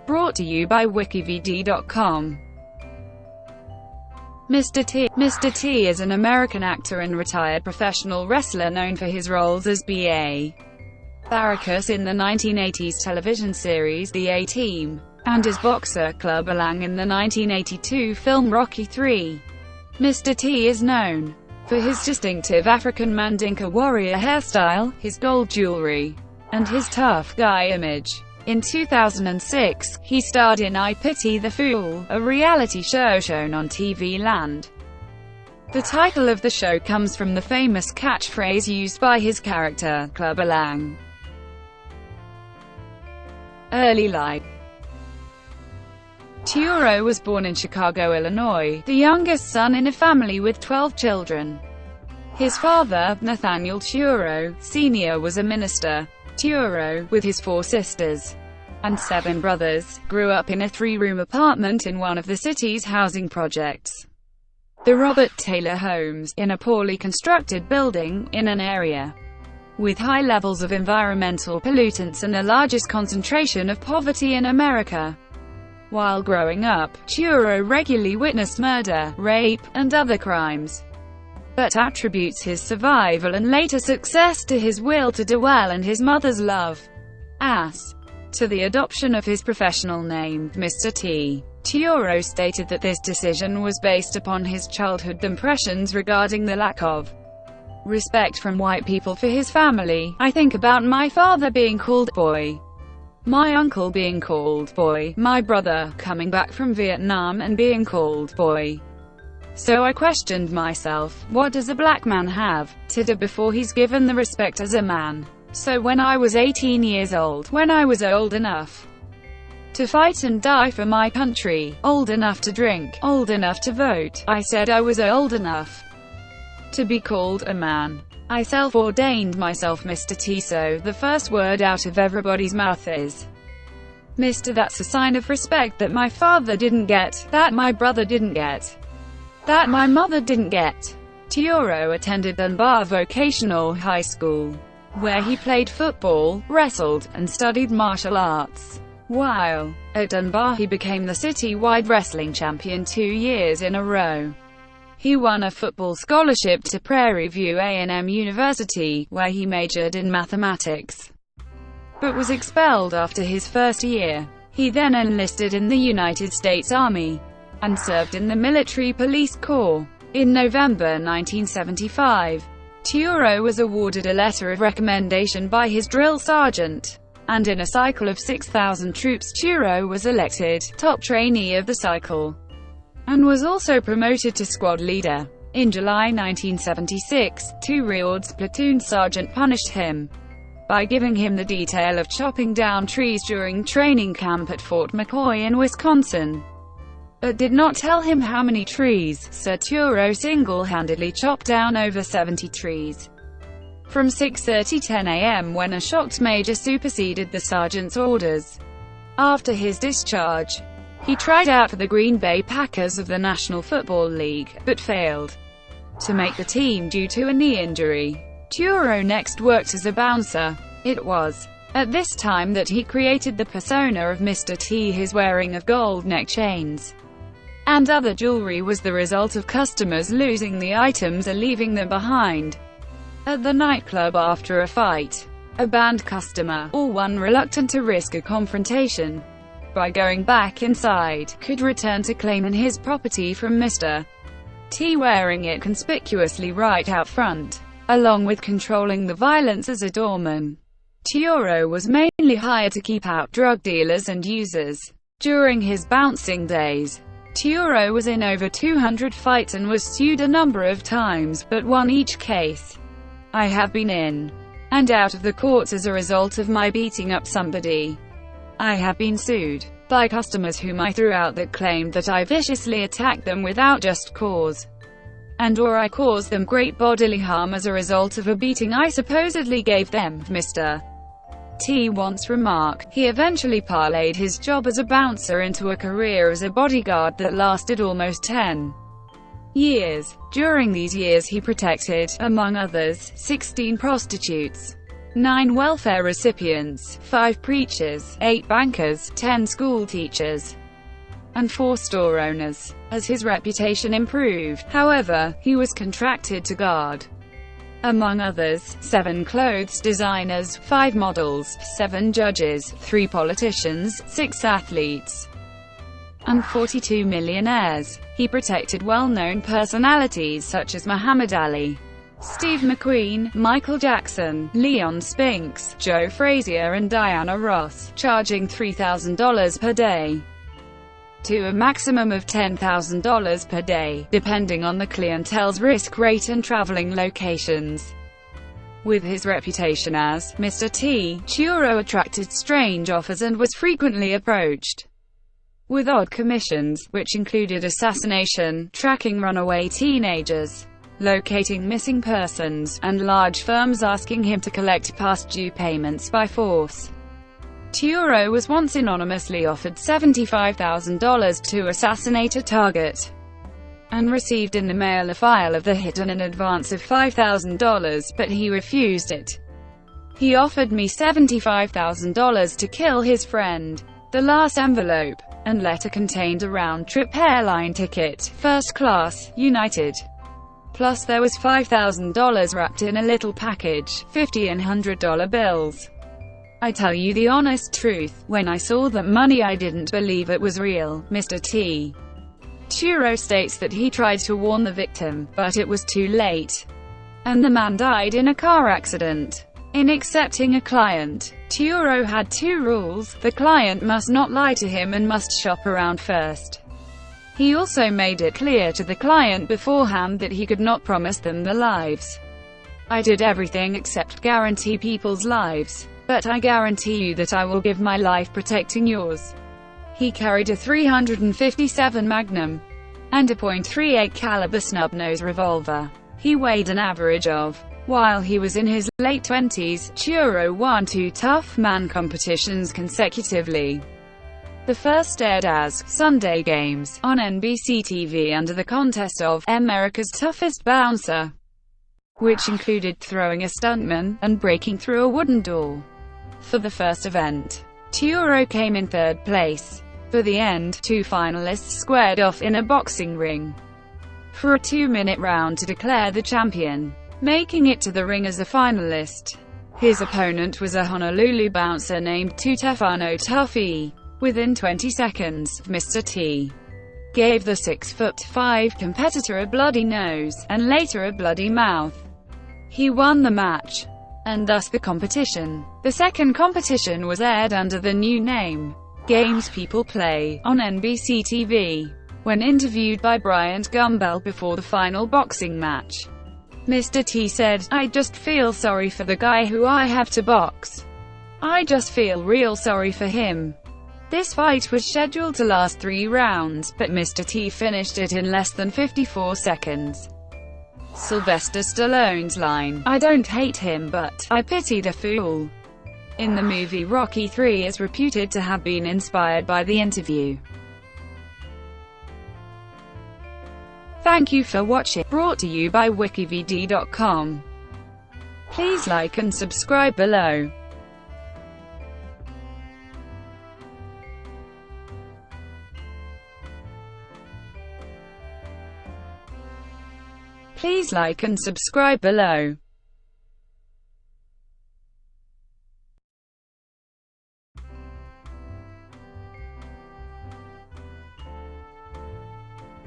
Brought to you by WikiVidi.com. Mr. T is an American actor and retired professional wrestler known for his roles as B.A. Baracus in the 1980s television series The A-Team, and as boxer Clubber Lang in the 1982 film Rocky III. Mr. T is known for his distinctive African Mandinka warrior hairstyle, his gold jewelry, and his tough guy image. In 2006, he starred in I Pity the Fool, a reality show shown on TV Land. The title of the show comes from the famous catchphrase used by his character, Clubber Lang. Early life. Turo was born in Chicago, Illinois, the youngest son in a family with 12 children. His father, Nathaniel Turo, Sr., was a minister. Turo, with his 4 sisters and 7 brothers, grew up in a 3-room apartment in one of the city's housing projects, the Robert Taylor Homes, in a poorly constructed building, in an area with high levels of environmental pollutants and the largest concentration of poverty in America. While growing up, Turo regularly witnessed murder, rape, and other crimes, but attributes his survival and later success to his will to do well and his mother's love. As to the adoption of his professional name, Mr. T, Turo stated that this decision was based upon his childhood impressions regarding the lack of respect from white people for his family. I think about my father being called boy, my uncle being called boy, my brother coming back from Vietnam and being called boy. So I questioned myself, what does a black man have to do before he's given the respect as a man? So when I was 18 years old, when I was old enough to fight and die for my country, old enough to drink, old enough to vote, I said I was old enough to be called a man. I self-ordained myself Mr. T, so the first word out of everybody's mouth is Mr. That's a sign of respect that my father didn't get, that my brother didn't get, that my mother didn't get. Turo attended Dunbar Vocational High School, where he played football, wrestled, and studied martial arts. While at Dunbar, he became the city-wide wrestling champion 2 years in a row. He won a football scholarship to Prairie View A&M University, where he majored in mathematics, but was expelled after his first year. He then enlisted in the United States Army and served in the Military Police Corps. In November 1975, Turo was awarded a letter of recommendation by his drill sergeant, and in a cycle of 6,000 troops Turo was elected top trainee of the cycle, and was also promoted to squad leader. In July 1976, Turo's platoon sergeant punished him by giving him the detail of chopping down trees during training camp at Fort McCoy in Wisconsin, but did not tell him how many trees. Sir Turo single-handedly chopped down over 70 trees from 6:30–10 a.m. when a shocked major superseded the sergeant's orders. After his discharge, he tried out for the Green Bay Packers of the National Football League, but failed to make the team due to a knee injury. Turo next worked as a bouncer. It was at this time that he created the persona of Mr. T. His wearing of gold neck chains and other jewelry was the result of customers losing the items or leaving them behind at the nightclub after a fight. A banned customer, or one reluctant to risk a confrontation by going back inside, could return to claiming his property from Mr. T wearing it conspicuously right out front. Along with controlling the violence as a doorman, Turo was mainly hired to keep out drug dealers and users. During his bouncing days, Turo was in over 200 fights and was sued a number of times, but won each case. I have been in and out of the courts as a result of my beating up somebody. I have been sued by customers whom I threw out that claimed that I viciously attacked them without just cause, and/or I caused them great bodily harm as a result of a beating I supposedly gave them, Mr. T once remarked. He eventually parlayed his job as a bouncer into a career as a bodyguard that lasted almost 10 years. During these years he protected, among others, 16 prostitutes. 9 welfare recipients, 5 preachers, 8 bankers, 10 school teachers, and 4 store owners. As his reputation improved, however, he was contracted to guard, among others, 7 clothes designers, 5 models, 7 judges, 3 politicians, 6 athletes, and 42 millionaires. He protected well-known personalities such as Muhammad Ali, Steve McQueen, Michael Jackson, Leon Spinks, Joe Frazier and Diana Ross, charging $3,000 per day to a maximum of $10,000 per day, depending on the clientele's risk rate and traveling locations. With his reputation as Mr. T, Turo attracted strange offers and was frequently approached with odd commissions, which included assassination, tracking runaway teenagers, locating missing persons, and large firms asking him to collect past due payments by force. Turo was once anonymously offered $75,000 to assassinate a target, and received in the mail a file of the hit and an advance of $5,000, but he refused it. He offered me $75,000 to kill his friend. The last envelope and letter contained a round-trip airline ticket, first class, United. Plus there was $5,000 wrapped in a little package, $50 and $100 bills. I tell you the honest truth, when I saw that money I didn't believe it was real. Mr. T. Turo states that he tried to warn the victim, but it was too late, and the man died in a car accident. In accepting a client, Turo had 2 rules: the client must not lie to him and must shop around first. He also made it clear to the client beforehand that he could not promise them their lives. I did everything except guarantee people's lives, but I guarantee you that I will give my life protecting yours. He carried a .357 Magnum and a .38 caliber snub-nose revolver. He weighed an average of. While he was in his late 20s, Turo won 2 tough man competitions consecutively. The first aired as Sunday Games on NBC TV under the contest of America's Toughest Bouncer, which included throwing a stuntman and breaking through a wooden door. For the first event, Turo came in 3rd place. For the end, 2 finalists squared off in a boxing ring for a 2-minute round to declare the champion, making it to the ring as a finalist. His opponent was a Honolulu bouncer named Tutefano Tuffy. Within 20 seconds, Mr. T gave the 6'5" competitor a bloody nose, and later a bloody mouth. He won the match, and thus the competition. The second competition was aired under the new name, Games People Play, on NBC TV. When interviewed by Bryant Gumbel before the final boxing match, Mr. T said, "I just feel sorry for the guy who I have to box. I just feel real sorry for him." This fight was scheduled to last 3 rounds, but Mr. T finished it in less than 54 seconds. Sylvester Stallone's line, "I don't hate him but I pity the fool," in the movie Rocky III is reputed to have been inspired by the interview. Thank you for watching, brought to you by WikiVidi.com. Please like and subscribe below. Please like and subscribe below.